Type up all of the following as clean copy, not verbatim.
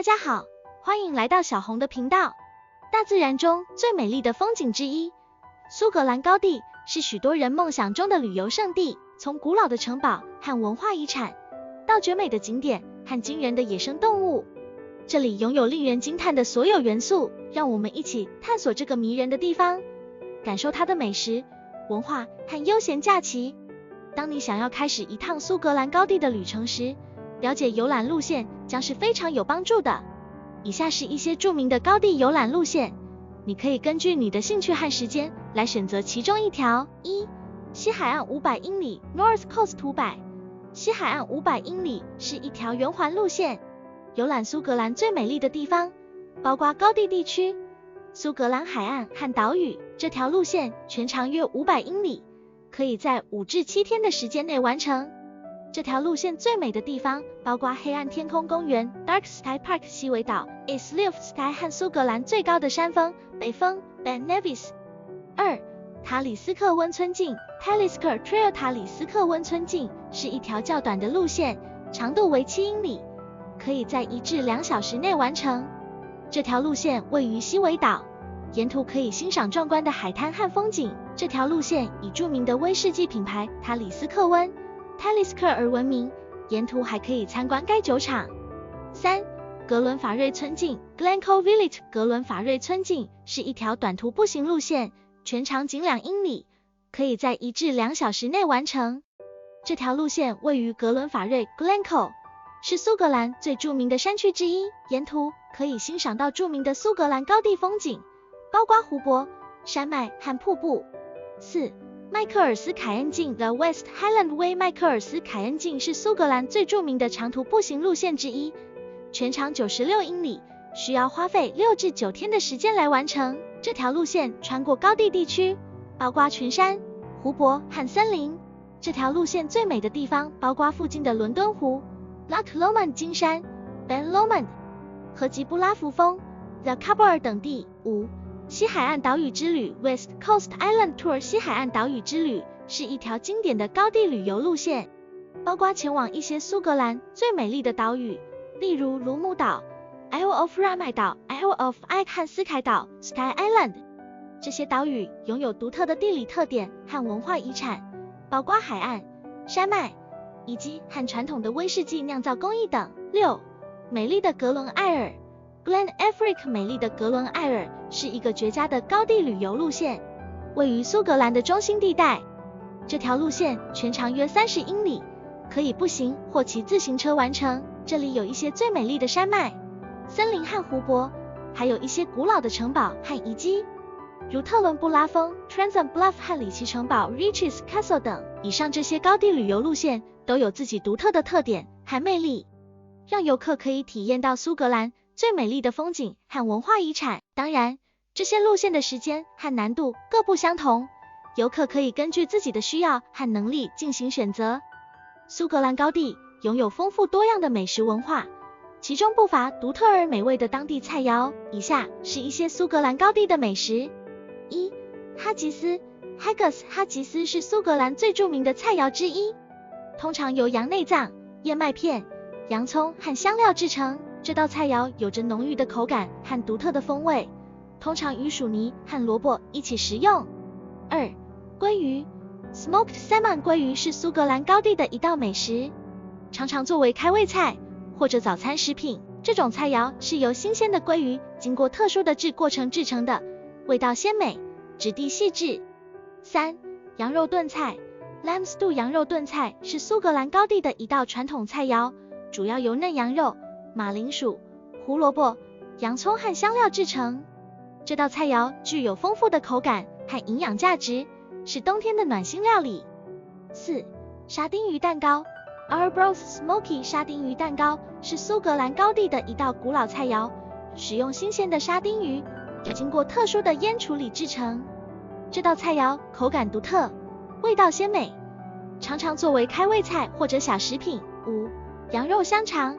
大家好，欢迎来到小红的频道。大自然中最美丽的风景之一，苏格兰高地是许多人梦想中的旅游胜地。从古老的城堡和文化遗产，到绝美的景点和惊人的野生动物，这里拥有令人惊叹的所有元素。让我们一起探索这个迷人的地方，感受它的美食、文化和悠闲假期。当你想要开始一趟苏格兰高地的旅程时，了解游览路线将是非常有帮助的。以下是一些著名的高地游览路线，你可以根据你的兴趣和时间来选择其中一条。1. 西海岸500英里 North Coast 500，西海岸500英里是一条圆环路线，游览苏格兰最美丽的地方，包括高地地区、苏格兰海岸和岛屿。这条路线全长约500英里，可以在5至7天的时间内完成。这条路线最美的地方包括黑暗天空公园 Dark Sky Park 西尾岛 Islip Sky 和苏格兰最高的山峰北峰 Ben Nevis。 2. 塔里斯克温村径 Talisker Trail 塔里斯克温村径是一条较短的路线，长度为7英里，可以在1至2小时内完成。这条路线位于西尾岛，沿途可以欣赏壮观的海滩和风景。这条路线以著名的威士忌品牌塔里斯克温 Talisker 而闻名，沿途还可以参观该酒厂。3. 格伦法瑞村径 Glencoe Village 格伦法瑞村径是一条短途步行路线，全长仅2英里，可以在1至2小时内完成。这条路线位于格伦法瑞 Glencoe， 是苏格兰最著名的山区之一，沿途可以欣赏到著名的苏格兰高地风景，包括湖泊、山脉和瀑布。4. 麦克尔斯凯恩径 The West Highland Way 麦克尔斯凯恩径是苏格兰最著名的长途步行路线之一，全长96英里，需要花费6至9天的时间来完成。这条路线穿过高地地区，包括群山、湖泊和森林。这条路线最美的地方包括附近的伦敦湖 Loch Lomond 金山 Ben Lomond 和吉布拉福峰 The Carbor 等地。5. 西海岸岛屿之旅 West Coast Island Tour 西海岸岛屿之旅是一条经典的高地旅游路线，包括前往一些苏格兰最美丽的岛屿，例如卢姆岛、Isle of Ramai 岛、Isle of Wight 和斯凯岛 Sky Island。 这些岛屿拥有独特的地理特点和文化遗产，包括海岸、山脉以及和传统的威士忌酿造工艺等。6. 美丽的格伦艾尔 Glen Affric 美丽的格伦艾尔是一个绝佳的高地旅游路线，位于苏格兰的中心地带。这条路线全长约30英里，可以步行或骑自行车完成。这里有一些最美丽的山脉、森林和湖泊，还有一些古老的城堡和遗迹，如特伦布拉峰 Transome Bluff 和里奇城堡 Riches Castle 等。以上这些高地旅游路线都有自己独特的特点和魅力，让游客可以体验到苏格兰最美丽的风景和文化遗产。当然，这些路线的时间和难度各不相同，游客可以根据自己的需要和能力进行选择。苏格兰高地拥有丰富多样的美食文化，其中不乏独特而美味的当地菜肴。以下是一些苏格兰高地的美食。1. 哈吉斯 Haggis 哈吉斯是苏格兰最著名的菜肴之一，通常由羊内脏、燕麦片、洋葱和香料制成。这道菜肴有着浓郁的口感和独特的风味，通常与薯泥和萝卜一起食用。2. 鲑鱼 Smoked Salmon 鲑鱼是苏格兰高地的一道美食，常常作为开胃菜或者早餐食品。这种菜肴是由新鲜的鲑鱼经过特殊的制过程制成的，味道鲜美，质地细致。3. 羊肉炖菜 Lamb Stew 羊肉炖菜是苏格兰高地的一道传统菜肴，主要由嫩羊肉、马铃薯、胡萝卜、洋葱和香料制成。这道菜肴具有丰富的口感和营养价值，是冬天的暖心料理。4. 沙丁鱼蛋糕 Arbroath Smoky 沙丁鱼蛋糕是苏格兰高地的一道古老菜肴，使用新鲜的沙丁鱼，经过特殊的腌处理制成。这道菜肴口感独特，味道鲜美，常常作为开胃菜或者小食品。5. 羊肉香肠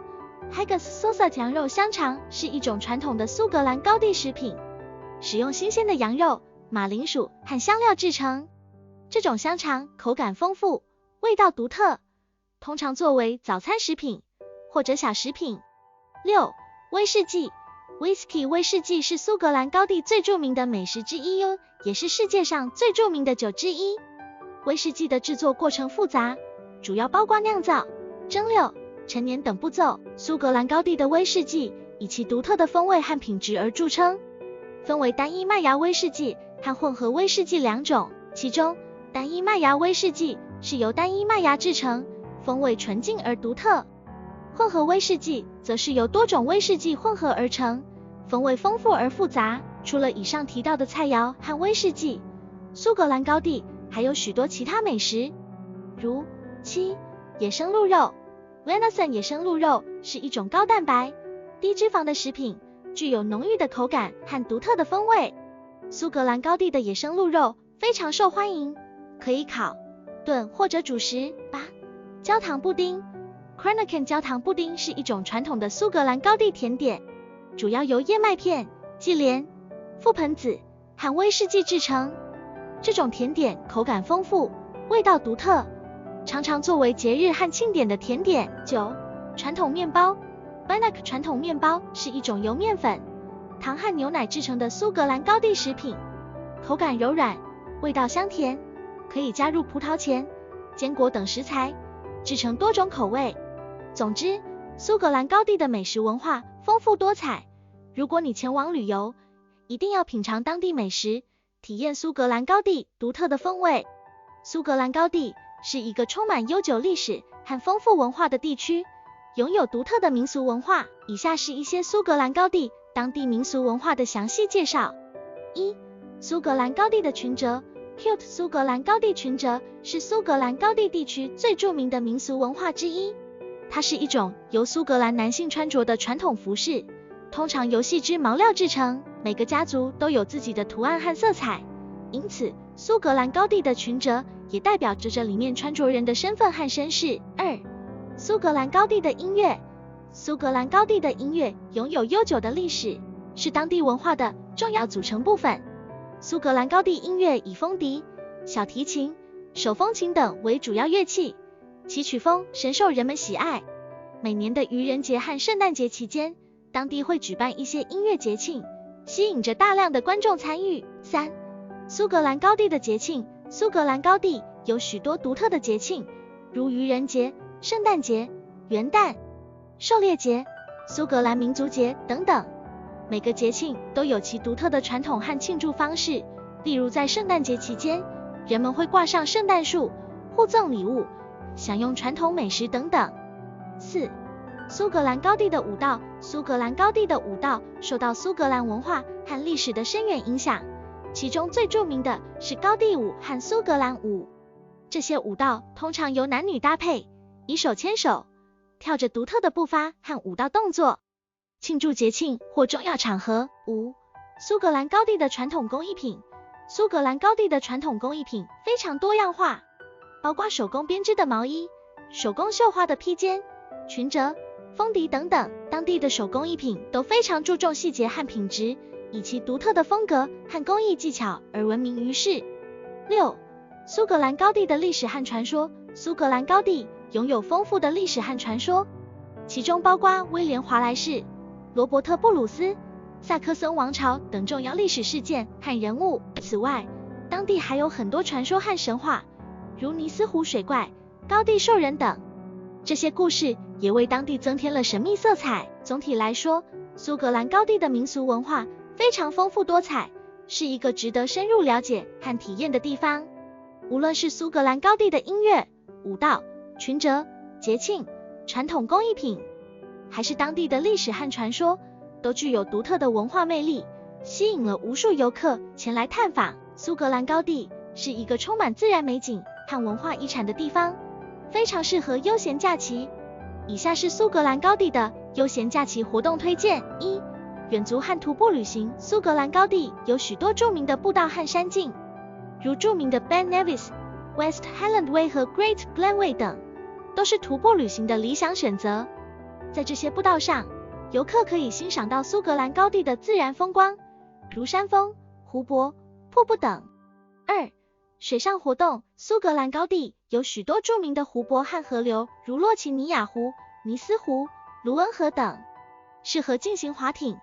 Haggis Sausage 羊肉香肠是一种传统的苏格兰高地食品，使用新鲜的羊肉、马铃薯和香料制成。这种香肠口感丰富，味道独特，通常作为早餐食品或者小食品。6. 威士忌 Whisky 威士忌是苏格兰高地最著名的美食之一哟，也是世界上最著名的酒之一。威士忌的制作过程复杂，主要包括酿造、蒸馏、陈年等步骤。苏格兰高地的威士忌以其独特的风味和品质而著称，分为单一麦芽威士忌和混合威士忌两种。其中，单一麦芽威士忌是由单一麦芽制成，风味纯净而独特；混合威士忌则是由多种威士忌混合而成，风味丰富而复杂。除了以上提到的菜肴和威士忌，苏格兰高地还有许多其他美食，如野生鹿肉 Venison 野生鹿肉是一种高蛋白、低脂肪的食品，具有浓郁的口感和独特的风味。苏格兰高地的野生鹿肉非常受欢迎，可以烤、炖或者煮食。焦糖布丁 Cranachan 焦糖布丁是一种传统的苏格兰高地甜点，主要由燕麦片、忌廉、覆盆子和威士忌制成。这种甜点口感丰富，味道独特，常常作为节日和庆典的甜点。传统面包 Bannock 传统面包是一种由面粉、糖和牛奶制成的苏格兰高地食品，口感柔软，味道香甜，可以加入葡萄乾、坚果等食材，制成多种口味。总之，苏格兰高地的美食文化丰富多彩，如果你前往旅游，一定要品尝当地美食，体验苏格兰高地独特的风味。苏格兰高地是一个充满悠久历史和丰富文化的地区，拥有独特的民俗文化。以下是一些苏格兰高地当地民俗文化的详细介绍。苏格兰高地的裙折 Kilt 苏格兰高地裙折是苏格兰高地地区最著名的民俗文化之一，它是一种由苏格兰男性穿着的传统服饰，通常由细织毛料制成，每个家族都有自己的图案和色彩，因此苏格兰高地的裙折也代表着这里面穿着人的身份和身世。苏格兰高地的音乐苏格兰高地的音乐拥有悠久的历史，是当地文化的重要组成部分。苏格兰高地音乐以风笛、小提琴、手风琴等为主要乐器，其曲风深受人们喜爱。每年的愚人节和圣诞节期间，当地会举办一些音乐节庆，吸引着大量的观众参与。苏格兰高地的节庆苏格兰高地有许多独特的节庆，如愚人节、圣诞节、元旦、狩猎节、苏格兰民族节等等。每个节庆都有其独特的传统和庆祝方式，例如在圣诞节期间，人们会挂上圣诞树，互赠礼物，享用传统美食等等。苏格兰高地的舞蹈苏格兰高地的舞蹈受到苏格兰文化和历史的深远影响，其中最著名的是高地舞和苏格兰舞。这些舞蹈通常由男女搭配，以手牵手，跳着独特的步伐和舞蹈动作，庆祝节庆或重要场合。苏格兰高地的传统工艺品苏格兰高地的传统工艺品非常多样化，包括手工编织的毛衣、手工绣花的披肩、裙折、风笛等等。当地的手工艺品都非常注重细节和品质，以其独特的风格和工艺技巧而闻名于世。苏格兰高地的历史和传说苏格兰高地拥有丰富的历史和传说，其中包括威廉华莱士、罗伯特布鲁斯、萨克森王朝等重要历史事件和人物。此外，当地还有很多传说和神话，如尼斯湖水怪、高地兽人等，这些故事也为当地增添了神秘色彩。总体来说，苏格兰高地的民俗文化非常丰富多彩，是一个值得深入了解和体验的地方。无论是苏格兰高地的音乐、舞蹈、裙折、节庆、传统工艺品，还是当地的历史和传说，都具有独特的文化魅力，吸引了无数游客前来探访。苏格兰高地是一个充满自然美景和文化遗产的地方，非常适合悠闲假期。以下是苏格兰高地的悠闲假期活动推荐。远足和徒步旅行苏格兰高地有许多著名的步道和山径，如著名的 Ben Nevis、West Highland Way 和 Great Glen Way 等，都是徒步旅行的理想选择。在这些步道上，游客可以欣赏到苏格兰高地的自然风光，如山峰、湖泊、瀑布等。水上活动苏格兰高地有许多著名的湖泊和河流，如洛奇尼亚湖、尼斯湖、卢恩河等。适合进行划艇、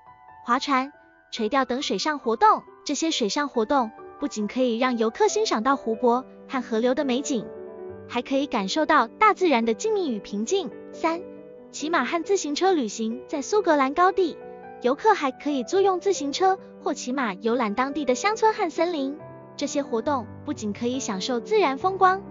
划船、垂钓等水上活动。这些水上活动不仅可以让游客欣赏到湖泊和河流的美景，还可以感受到大自然的静谧与平静。3. 骑马和自行车旅行。在苏格兰高地，游客还可以租用自行车或骑马游览当地的乡村和森林。这些活动不仅可以享受自然风光，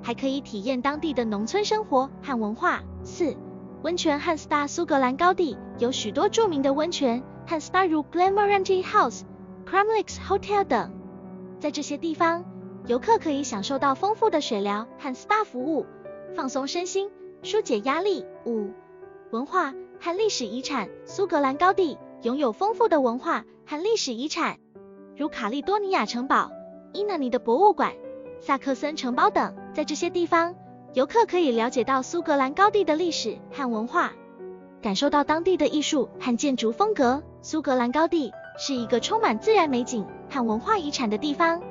还可以体验当地的农村生活和文化。4. 温泉和 SPA。苏格兰高地有许多著名的温泉和 SPA， 如 Glenmorangie House、Cromlix Hotel 等。在这些地方，游客可以享受到丰富的水疗和 SPA 服务，放松身心，疏解压力。5. 文化和历史遗产。苏格兰高地拥有丰富的文化和历史遗产，如卡利多尼亚城堡、伊纳尼的博物馆、萨克森城堡等。在这些地方，游客可以了解到苏格兰高地的历史和文化，感受到当地的艺术和建筑风格。苏格兰高地是一个充满自然美景和文化遗产的地方，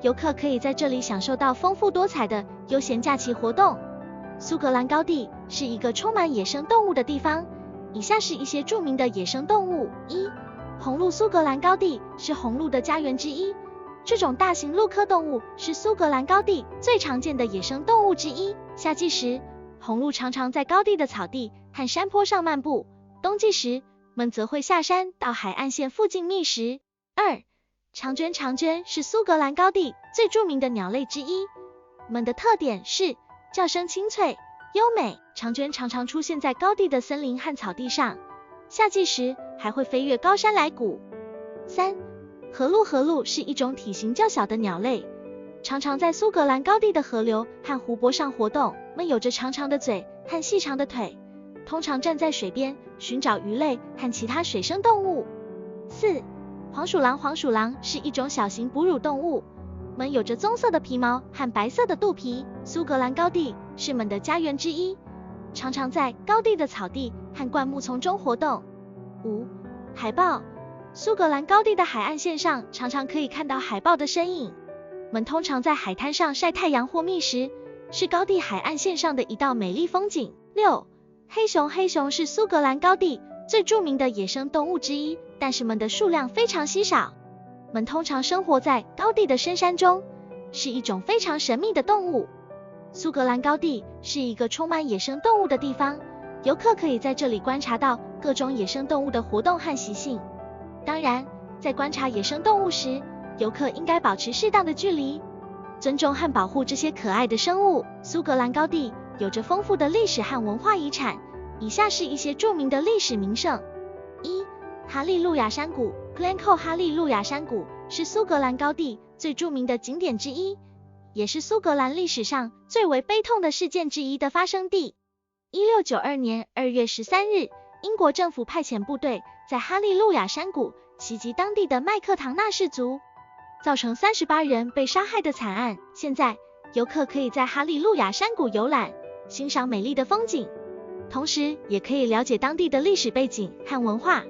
游客可以在这里享受到丰富多彩的悠闲假期活动。苏格兰高地是一个充满野生动物的地方，以下是一些著名的野生动物。1. 红鹿。苏格兰高地是红鹿的家园之一，这种大型鹿科动物是苏格兰高地最常见的野生动物之一。夏季时，红鹿常常在高地的草地和山坡上漫步，冬季时，们则会下山到海岸线附近觅食。2. 长鹃。长鹃是苏格兰高地最著名的鸟类之一，们的特点是叫声清脆、优美。长鹃常常出现在高地的森林和草地上，夏季时还会飞越高山来谷。3. 河鹿。河鹿是一种体型较小的鸟类，常常在苏格兰高地的河流和湖泊上活动。们有着长长的嘴和细长的腿，通常站在水边寻找鱼类和其他水生动物。4. 黄鼠狼。黄鼠狼是一种小型哺乳动物，们有着棕色的皮毛和白色的肚皮。苏格兰高地是们的家园之一，常常在高地的草地和灌木丛中活动。5. 海豹。苏格兰高地的海岸线上常常可以看到海豹的身影，们通常在海滩上晒太阳或觅食，是高地海岸线上的一道美丽风景。6. 黑熊。黑熊是苏格兰高地最著名的野生动物之一，但是们的数量非常稀少，们通常生活在高地的深山中，是一种非常神秘的动物。苏格兰高地是一个充满野生动物的地方，游客可以在这里观察到各种野生动物的活动和习性。当然，在观察野生动物时，游客应该保持适当的距离，尊重和保护这些可爱的生物。苏格兰高地有着丰富的历史和文化遗产，以下是一些著名的历史名胜。1. 哈利路亚山谷。Glencoe。哈利路亚山谷是苏格兰高地最著名的景点之一，也是苏格兰历史上最为悲痛的事件之一的发生地。1692年2月13日，英国政府派遣部队在哈利路亚山谷袭击当地的麦克唐纳氏族，造成38人被杀害的惨案。现在，游客可以在哈利路亚山谷游览，欣赏美丽的风景，同时也可以了解当地的历史背景和文化。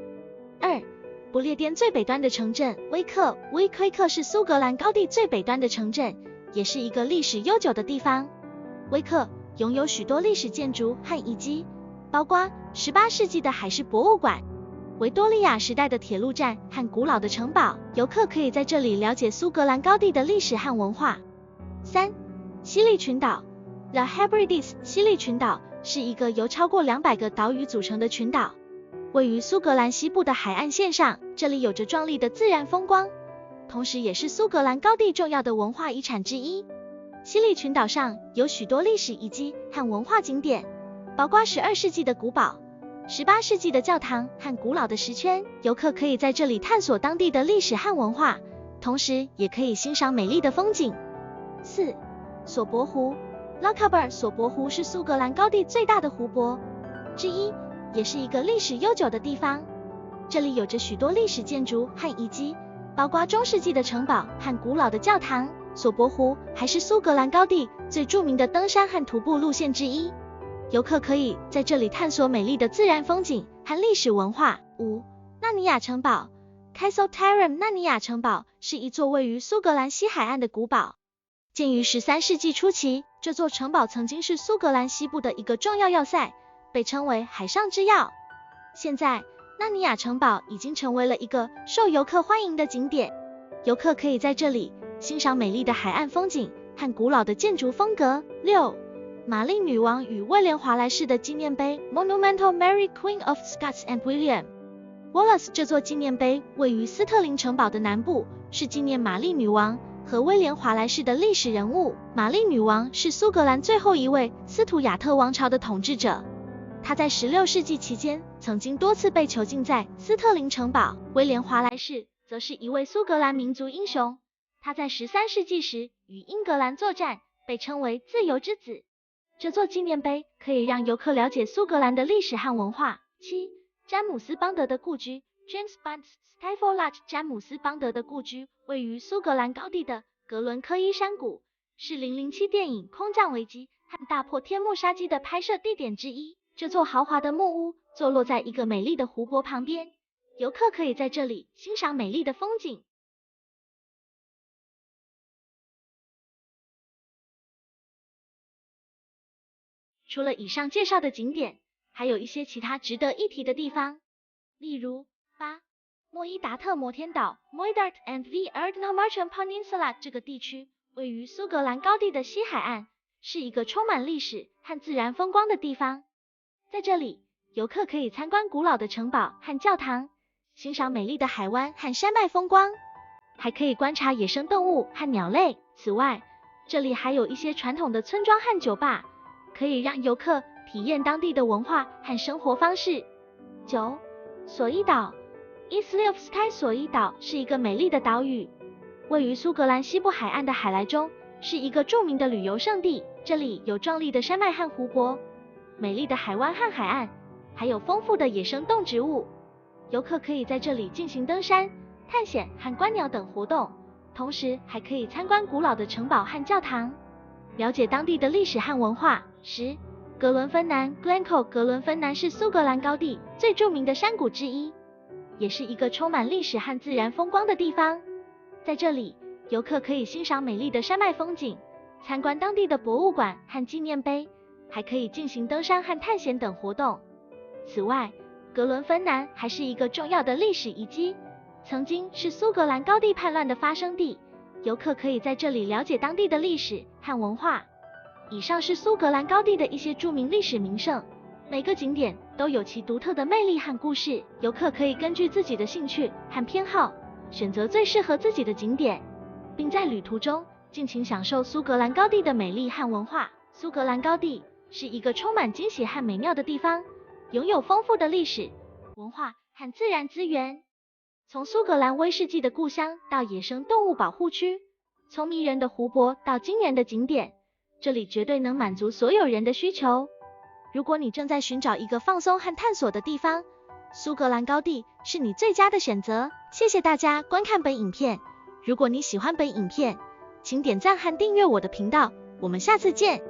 2. 不列颠最北端的城镇威克。威克是苏格兰高地最北端的城镇，也是一个历史悠久的地方。威克拥有许多历史建筑和遗迹，包括18世纪的海事博物馆、维多利亚时代的铁路站和古老的城堡。游客可以在这里了解苏格兰高地的历史和文化。3. 西利群岛。The Hebrides。西利群岛是一个由超过200个岛屿组成的群岛，位于苏格兰西部的海岸线上，这里有着壮丽的自然风光，同时也是苏格兰高地重要的文化遗产之一。西利群岛上有许多历史遗迹和文化景点，包括12世纪的古堡、18世纪的教堂和古老的石圈。游客可以在这里探索当地的历史和文化，同时也可以欣赏美丽的风景。4. 索伯湖。Lochaber。索伯湖是苏格兰高地最大的湖泊之一，也是一个历史悠久的地方。这里有着许多历史建筑和遗迹，包括中世纪的城堡和古老的教堂。索伯湖还是苏格兰高地最著名的登山和徒步路线之一，游客可以在这里探索美丽的自然风景和历史文化。5. 纳尼亚城堡。Castle Tyrone。纳尼亚城堡是一座位于苏格兰西海岸的古堡，建于13世纪初期。这座城堡曾经是苏格兰西部的一个重要要塞，被称为海上之要。现在，纳尼亚城堡已经成为了一个受游客欢迎的景点，游客可以在这里欣赏美丽的海岸风景和古老的建筑风格。6. 玛丽女王与威廉华莱士的纪念碑 Monumental Mary Queen of Scots and William Wallace。 这座纪念碑位于斯特林城堡的南部，是纪念玛丽女王和威廉华莱士的历史人物。玛丽女王是苏格兰最后一位斯图亚特王朝的统治者，她在16世纪期间曾经多次被囚禁在斯特林城堡。威廉华莱士则是一位苏格兰民族英雄，他在13世纪时与英格兰作战，被称为自由之子。这座纪念碑可以让游客了解苏格兰的历史和文化。7. 詹姆斯邦德的故居 James Bond's Stifle Lodge。 詹姆斯邦德的故居位于苏格兰高地的格伦科伊山谷，是007电影《空降危机》和大破天幕杀机的拍摄地点之一。这座豪华的木屋坐落在一个美丽的湖泊旁边，游客可以在这里欣赏美丽的风景。除了以上介绍的景点，还有一些其他值得一提的地方，例如8. 莫伊达特摩天岛 Moidart and the Ardnamurchan Peninsula。 这个地区位于苏格兰高地的西海岸，是一个充满历史和自然风光的地方。在这里，游客可以参观古老的城堡和教堂，欣赏美丽的海湾和山脉风光，还可以观察野生动物和鸟类。此外，这里还有一些传统的村庄和酒吧，可以让游客体验当地的文化和生活方式。9. 索伊岛 Isle of Skye。 索伊岛是一个美丽的岛屿，位于苏格兰西部海岸的海莱中，是一个著名的旅游胜地。这里有壮丽的山脉和湖泊，美丽的海湾和海岸，还有丰富的野生动植物。游客可以在这里进行登山、探险和观鸟等活动，同时还可以参观古老的城堡和教堂，了解当地的历史和文化。10. 格伦芬南 Glencoe。 格伦芬南是苏格兰高地最著名的山谷之一，也是一个充满历史和自然风光的地方。在这里，游客可以欣赏美丽的山脉风景，参观当地的博物馆和纪念碑，还可以进行登山和探险等活动。此外，格伦芬南还是一个重要的历史遗迹，曾经是苏格兰高地叛乱的发生地，游客可以在这里了解当地的历史和文化。以上是苏格兰高地的一些著名历史名胜，每个景点都有其独特的魅力和故事，游客可以根据自己的兴趣和偏好，选择最适合自己的景点，并在旅途中尽情享受苏格兰高地的美丽和文化。苏格兰高地是一个充满惊喜和美妙的地方，拥有丰富的历史、文化和自然资源。从苏格兰威士忌的故乡到野生动物保护区，从迷人的湖泊到惊人的景点，这里绝对能满足所有人的需求。如果你正在寻找一个放松和探索的地方，苏格兰高地是你最佳的选择。谢谢大家观看本影片，如果你喜欢本影片，请点赞和订阅我的频道，我们下次见。